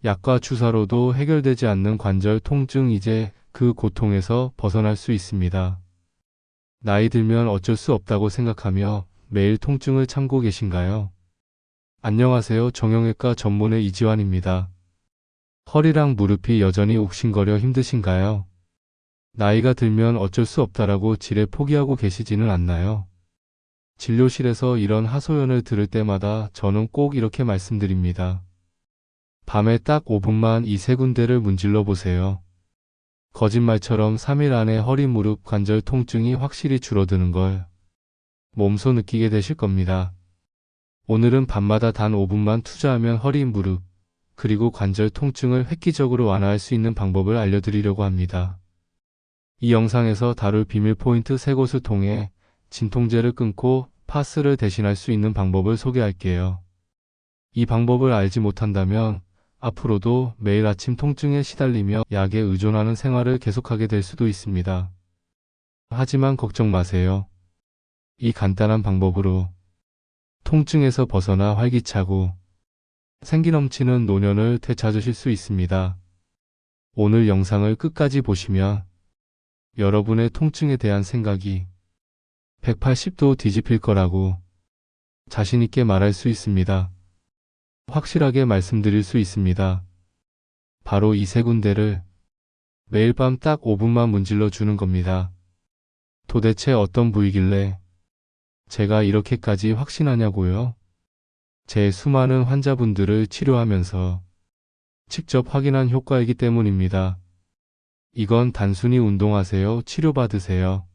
약과 주사로도 해결되지 않는 관절 통증, 이제 그 고통에서 벗어날 수 있습니다. 나이 들면 어쩔 수 없다고 생각하며 매일 통증을 참고 계신가요? 안녕하세요. 정형외과 전문의 이지환입니다. 허리랑 무릎이 여전히 욱신거려 힘드신가요? 나이가 들면 어쩔 수 없다라고 지레 포기하고 계시지는 않나요? 진료실에서 이런 하소연을 들을 때마다 저는 꼭 이렇게 말씀드립니다. 밤에 딱 5분만 이 세 군데를 문질러 보세요. 거짓말처럼 3일 안에 허리 무릎 관절 통증이 확실히 줄어드는 걸 몸소 느끼게 되실 겁니다. 오늘은 밤마다 단 5분만 투자하면 허리 무릎 그리고 관절 통증을 획기적으로 완화할 수 있는 방법을 알려드리려고 합니다. 이 영상에서 다룰 비밀 포인트 3곳을 통해 진통제를 끊고 파스를 대신할 수 있는 방법을 소개할게요. 이 방법을 알지 못한다면 앞으로도 매일 아침 통증에 시달리며 약에 의존하는 생활을 계속하게 될 수도 있습니다. 하지만 걱정 마세요. 이 간단한 방법으로 통증에서 벗어나 활기차고 생기 넘치는 노년을 되찾으실 수 있습니다. 오늘 영상을 끝까지 보시면 여러분의 통증에 대한 생각이 180도 뒤집힐 거라고 자신있게 말할 수 있습니다. 확실하게 말씀드릴 수 있습니다. 바로 이 세 군데를 매일 밤 딱 5분만 문질러 주는 겁니다. 도대체 어떤 부위길래 제가 이렇게까지 확신하냐고요? 제 수많은 환자분들을 치료하면서 직접 확인한 효과이기 때문입니다. 이건 단순히 운동하세요, 치료받으세요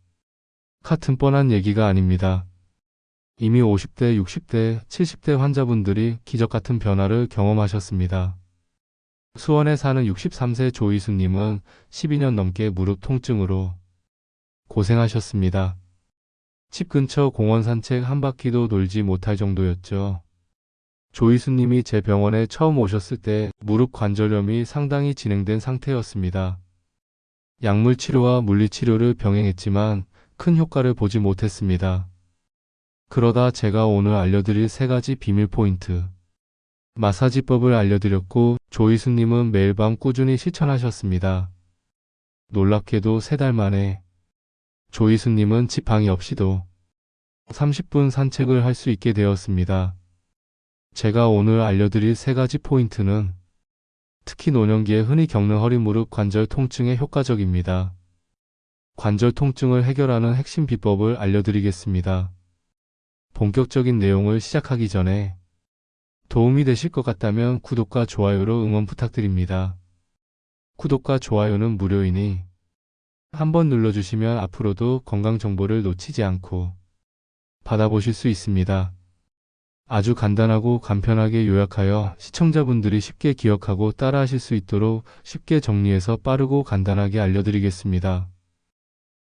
같은 뻔한 얘기가 아닙니다. 이미 50대, 60대, 70대 환자분들이 기적같은 변화를 경험하셨습니다. 수원에 사는 63세 조이수님은 12년 넘게 무릎 통증으로 고생하셨습니다. 집 근처 공원 산책 한 바퀴도 돌지 못할 정도였죠. 조이수님이 제 병원에 처음 오셨을 때 무릎 관절염이 상당히 진행된 상태였습니다. 약물 치료와 물리 치료를 병행했지만 큰 효과를 보지 못했습니다. 그러다 제가 오늘 알려드릴 3가지 비밀 포인트 마사지법을 알려드렸고 조이수님은 매일 밤 꾸준히 실천하셨습니다. 놀랍게도 3달 만에 조이수님은 지팡이 없이도 30분 산책을 할 수 있게 되었습니다. 제가 오늘 알려드릴 3가지 포인트는 특히 노년기에 흔히 겪는 허리 무릎 관절 통증에 효과적입니다. 관절 통증을 해결하는 핵심 비법을 알려드리겠습니다. 본격적인 내용을 시작하기 전에 도움이 되실 것 같다면 구독과 좋아요로 응원 부탁드립니다. 구독과 좋아요는 무료이니 한번 눌러주시면 앞으로도 건강 정보를 놓치지 않고 받아보실 수 있습니다. 아주 간단하고 간편하게 요약하여 시청자분들이 쉽게 기억하고 따라하실 수 있도록 쉽게 정리해서 빠르고 간단하게 알려드리겠습니다.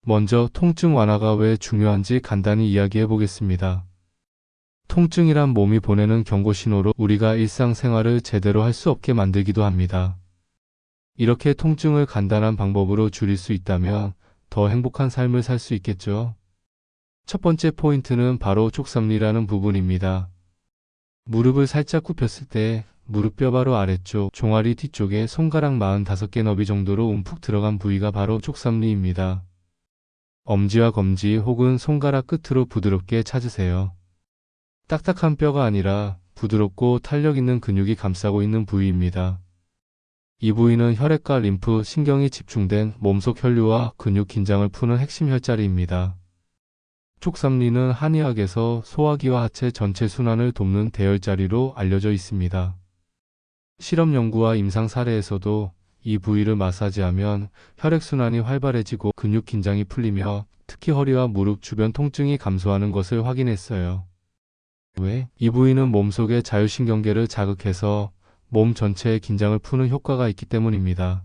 먼저 통증 완화가 왜 중요한지 간단히 이야기해 보겠습니다. 통증이란 몸이 보내는 경고 신호로 우리가 일상생활을 제대로 할 수 없게 만들기도 합니다. 이렇게 통증을 간단한 방법으로 줄일 수 있다면 더 행복한 삶을 살 수 있겠죠. 첫 번째 포인트는 바로 족삼리라는 부분입니다. 무릎을 살짝 굽혔을 때 무릎뼈 바로 아래쪽 종아리 뒤쪽에 손가락 45개 너비 정도로 움푹 들어간 부위가 바로 족삼리입니다. 엄지와 검지 혹은 손가락 끝으로 부드럽게 찾으세요. 딱딱한 뼈가 아니라 부드럽고 탄력 있는 근육이 감싸고 있는 부위입니다. 이 부위는 혈액과 림프, 신경이 집중된 몸속 혈류와 근육 긴장을 푸는 핵심 혈자리입니다. 족삼리는 한의학에서 소화기와 하체 전체 순환을 돕는 대혈자리로 알려져 있습니다. 실험 연구와 임상 사례에서도 이 부위를 마사지하면 혈액순환이 활발해지고 근육 긴장이 풀리며 특히 허리와 무릎 주변 통증이 감소하는 것을 확인했어요. 왜? 이 부위는 몸속의 자율신경계를 자극해서 몸 전체의 긴장을 푸는 효과가 있기 때문입니다.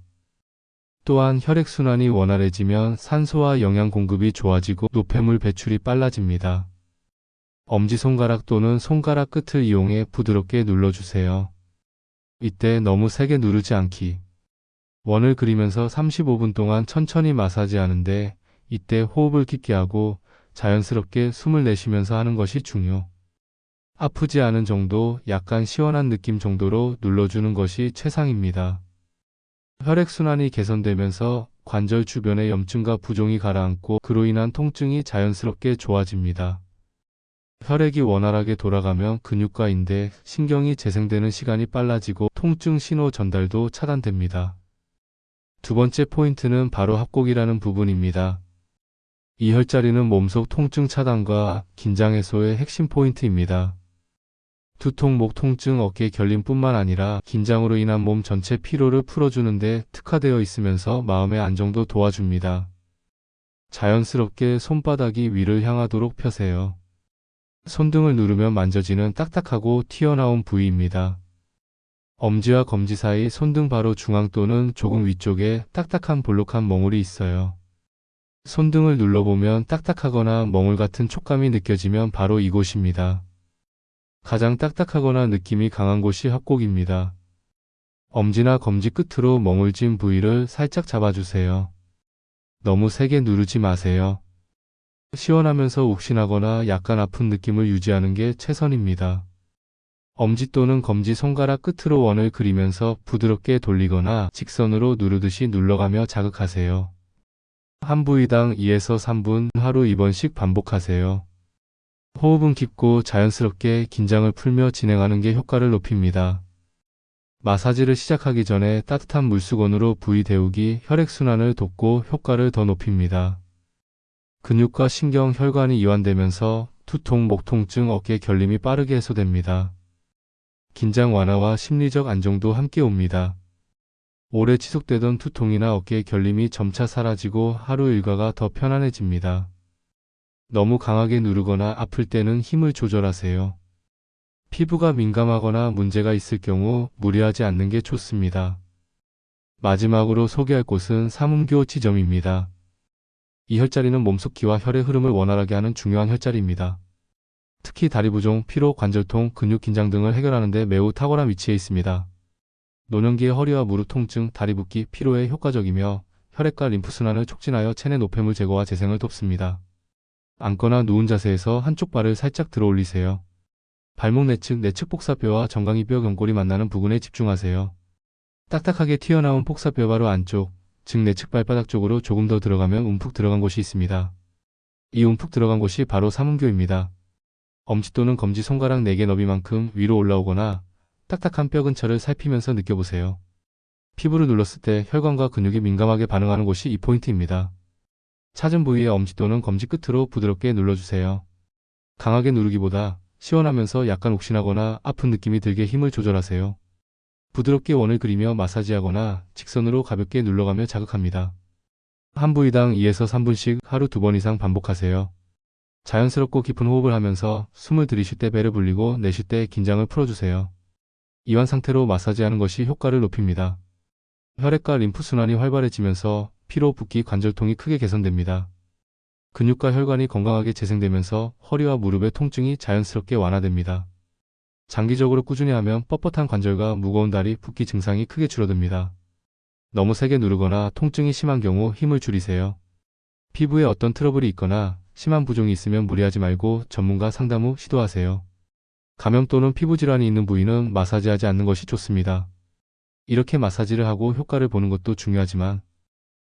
또한 혈액순환이 원활해지면 산소와 영양 공급이 좋아지고 노폐물 배출이 빨라집니다. 엄지손가락 또는 손가락 끝을 이용해 부드럽게 눌러주세요. 이때 너무 세게 누르지 않기. 원을 그리면서 35분 동안 천천히 마사지하는데 이때 호흡을 깊게 하고 자연스럽게 숨을 내쉬면서 하는 것이 중요. 아프지 않은 정도, 약간 시원한 느낌 정도로 눌러주는 것이 최상입니다. 혈액순환이 개선되면서 관절 주변의 염증과 부종이 가라앉고 그로 인한 통증이 자연스럽게 좋아집니다. 혈액이 원활하게 돌아가면 근육과 인대, 신경이 재생되는 시간이 빨라지고 통증 신호 전달도 차단됩니다. 두 번째 포인트는 바로 합곡이라는 부분입니다. 이 혈자리는 몸속 통증 차단과 긴장 해소의 핵심 포인트입니다. 두통, 목 통증, 어깨 결림뿐만 아니라 긴장으로 인한 몸 전체 피로를 풀어주는 데 특화되어 있으면서 마음의 안정도 도와줍니다. 자연스럽게 손바닥이 위를 향하도록 펴세요. 손등을 누르면 만져지는 딱딱하고 튀어나온 부위입니다. 엄지와 검지 사이 손등 바로 중앙 또는 조금 위쪽에 딱딱한 볼록한 멍울이 있어요. 손등을 눌러보면 딱딱하거나 멍울 같은 촉감이 느껴지면 바로 이곳입니다. 가장 딱딱하거나 느낌이 강한 곳이 합곡입니다. 엄지나 검지 끝으로 멍울진 부위를 살짝 잡아주세요. 너무 세게 누르지 마세요. 시원하면서 욱신하거나 약간 아픈 느낌을 유지하는 게 최선입니다. 엄지 또는 검지 손가락 끝으로 원을 그리면서 부드럽게 돌리거나 직선으로 누르듯이 눌러가며 자극하세요. 한 부위당 2에서 3분 하루 2번씩 반복하세요. 호흡은 깊고 자연스럽게 긴장을 풀며 진행하는 게 효과를 높입니다. 마사지를 시작하기 전에 따뜻한 물수건으로 부위 데우기, 혈액순환을 돕고 효과를 더 높입니다. 근육과 신경, 혈관이 이완되면서 두통, 목 통증, 어깨 결림이 빠르게 해소됩니다. 긴장 완화와 심리적 안정도 함께 옵니다. 오래 지속되던 두통이나 어깨 결림이 점차 사라지고 하루 일과가 더 편안해집니다. 너무 강하게 누르거나 아플 때는 힘을 조절하세요. 피부가 민감하거나 문제가 있을 경우 무리하지 않는 게 좋습니다. 마지막으로 소개할 곳은 삼음교 지점입니다. 이 혈자리는 몸속 기와 혈의 흐름을 원활하게 하는 중요한 혈자리입니다. 특히 다리 부종, 피로, 관절통, 근육 긴장 등을 해결하는 데 매우 탁월한 위치에 있습니다. 노년기의 허리와 무릎 통증, 다리 붓기, 피로에 효과적이며 혈액과 림프순환을 촉진하여 체내 노폐물 제거와 재생을 돕습니다. 앉거나 누운 자세에서 한쪽 발을 살짝 들어 올리세요. 발목 내측 복사뼈와 정강이뼈 경골이 만나는 부분에 집중하세요. 딱딱하게 튀어나온 복사뼈 바로 안쪽, 즉 내측 발바닥 쪽으로 조금 더 들어가면 움푹 들어간 곳이 있습니다. 이 움푹 들어간 곳이 바로 삼음교입니다. 엄지 또는 검지 손가락 4개 너비만큼 위로 올라오거나 딱딱한 뼈 근처를 살피면서 느껴보세요. 피부를 눌렀을 때 혈관과 근육이 민감하게 반응하는 곳이 이 포인트입니다. 찾은 부위에 엄지 또는 검지 끝으로 부드럽게 눌러주세요. 강하게 누르기보다 시원하면서 약간 욱신하거나 아픈 느낌이 들게 힘을 조절하세요. 부드럽게 원을 그리며 마사지하거나 직선으로 가볍게 눌러가며 자극합니다. 한 부위당 2에서 3분씩 하루 2번 이상 반복하세요. 자연스럽고 깊은 호흡을 하면서 숨을 들이쉴 때 배를 불리고 내쉴 때 긴장을 풀어주세요. 이완 상태로 마사지하는 것이 효과를 높입니다. 혈액과 림프순환이 활발해지면서 피로, 붓기, 관절통이 크게 개선됩니다. 근육과 혈관이 건강하게 재생되면서 허리와 무릎의 통증이 자연스럽게 완화됩니다. 장기적으로 꾸준히 하면 뻣뻣한 관절과 무거운 다리, 붓기 증상이 크게 줄어듭니다. 너무 세게 누르거나 통증이 심한 경우 힘을 줄이세요. 피부에 어떤 트러블이 있거나 심한 부종이 있으면 무리하지 말고 전문가 상담 후 시도하세요. 감염 또는 피부 질환이 있는 부위는 마사지하지 않는 것이 좋습니다. 이렇게 마사지를 하고 효과를 보는 것도 중요하지만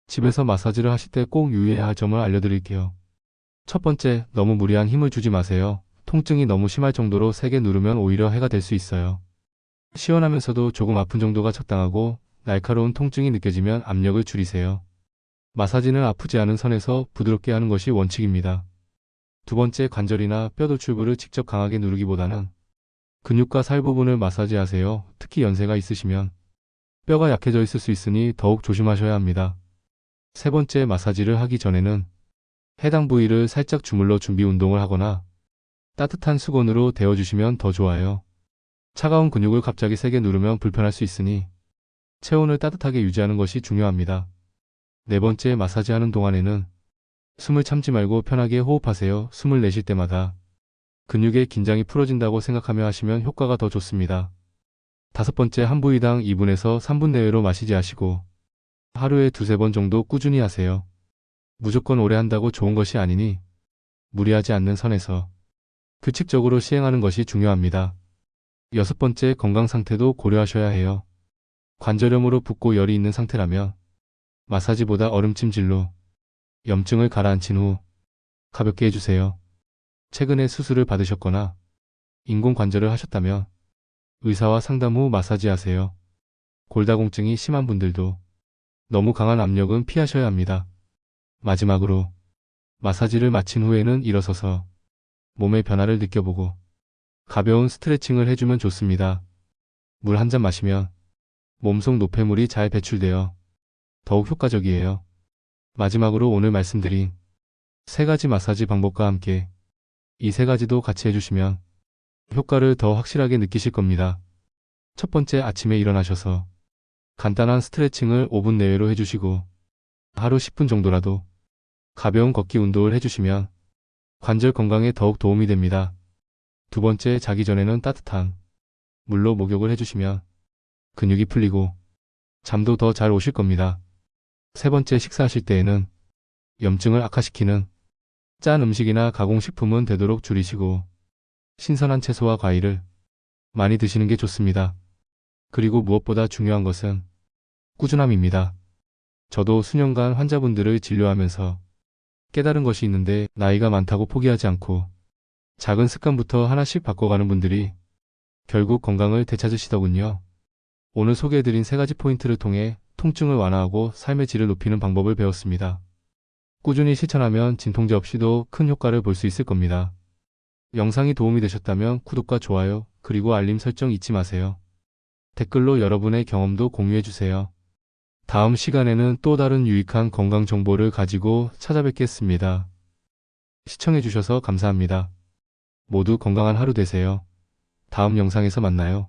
집에서 마사지를 하실 때 꼭 유의해야 할 점을 알려드릴게요. 첫 번째, 너무 무리한 힘을 주지 마세요. 통증이 너무 심할 정도로 세게 누르면 오히려 해가 될 수 있어요. 시원하면서도 조금 아픈 정도가 적당하고 날카로운 통증이 느껴지면 압력을 줄이세요. 마사지는 아프지 않은 선에서 부드럽게 하는 것이 원칙입니다. 두 번째, 관절이나 뼈 돌출부를 직접 강하게 누르기보다는 근육과 살 부분을 마사지하세요. 특히 연세가 있으시면 뼈가 약해져 있을 수 있으니 더욱 조심하셔야 합니다. 세 번째, 마사지를 하기 전에는 해당 부위를 살짝 주물러 준비 운동을 하거나 따뜻한 수건으로 데워주시면 더 좋아요. 차가운 근육을 갑자기 세게 누르면 불편할 수 있으니 체온을 따뜻하게 유지하는 것이 중요합니다. 네 번째, 마사지하는 동안에는 숨을 참지 말고 편하게 호흡하세요. 숨을 내쉴 때마다 근육의 긴장이 풀어진다고 생각하며 하시면 효과가 더 좋습니다. 다섯 번째, 한 부위당 2분에서 3분 내외로 마시지 하시고 하루에 2~3번 정도 꾸준히 하세요. 무조건 오래 한다고 좋은 것이 아니니 무리하지 않는 선에서 규칙적으로 시행하는 것이 중요합니다. 6번째, 건강 상태도 고려하셔야 해요. 관절염으로 붓고 열이 있는 상태라면 마사지보다 얼음찜질로 염증을 가라앉힌 후 가볍게 해주세요. 최근에 수술을 받으셨거나 인공관절을 하셨다면 의사와 상담 후 마사지하세요. 골다공증이 심한 분들도 너무 강한 압력은 피하셔야 합니다. 마지막으로 마사지를 마친 후에는 일어서서 몸의 변화를 느껴보고 가벼운 스트레칭을 해주면 좋습니다. 물 한 잔 마시면 몸속 노폐물이 잘 배출되어 더욱 효과적이에요. 마지막으로 오늘 말씀드린 3가지 마사지 방법과 함께 이 3가지도 같이 해주시면 효과를 더 확실하게 느끼실 겁니다. 첫 번째, 아침에 일어나셔서 간단한 스트레칭을 5분 내외로 해주시고 하루 10분 정도라도 가벼운 걷기 운동을 해주시면 관절 건강에 더욱 도움이 됩니다. 두 번째, 자기 전에는 따뜻한 물로 목욕을 해주시면 근육이 풀리고 잠도 더 잘 오실 겁니다. 세 번째, 식사하실 때에는 염증을 악화시키는 짠 음식이나 가공식품은 되도록 줄이시고 신선한 채소와 과일을 많이 드시는 게 좋습니다. 그리고 무엇보다 중요한 것은 꾸준함입니다. 저도 수년간 환자분들을 진료하면서 깨달은 것이 있는데, 나이가 많다고 포기하지 않고 작은 습관부터 하나씩 바꿔가는 분들이 결국 건강을 되찾으시더군요. 오늘 소개해드린 3가지 포인트를 통해 통증을 완화하고 삶의 질을 높이는 방법을 배웠습니다. 꾸준히 실천하면 진통제 없이도 큰 효과를 볼 수 있을 겁니다. 영상이 도움이 되셨다면 구독과 좋아요, 그리고 알림 설정 잊지 마세요. 댓글로 여러분의 경험도 공유해주세요. 다음 시간에는 또 다른 유익한 건강 정보를 가지고 찾아뵙겠습니다. 시청해주셔서 감사합니다. 모두 건강한 하루 되세요. 다음 영상에서 만나요.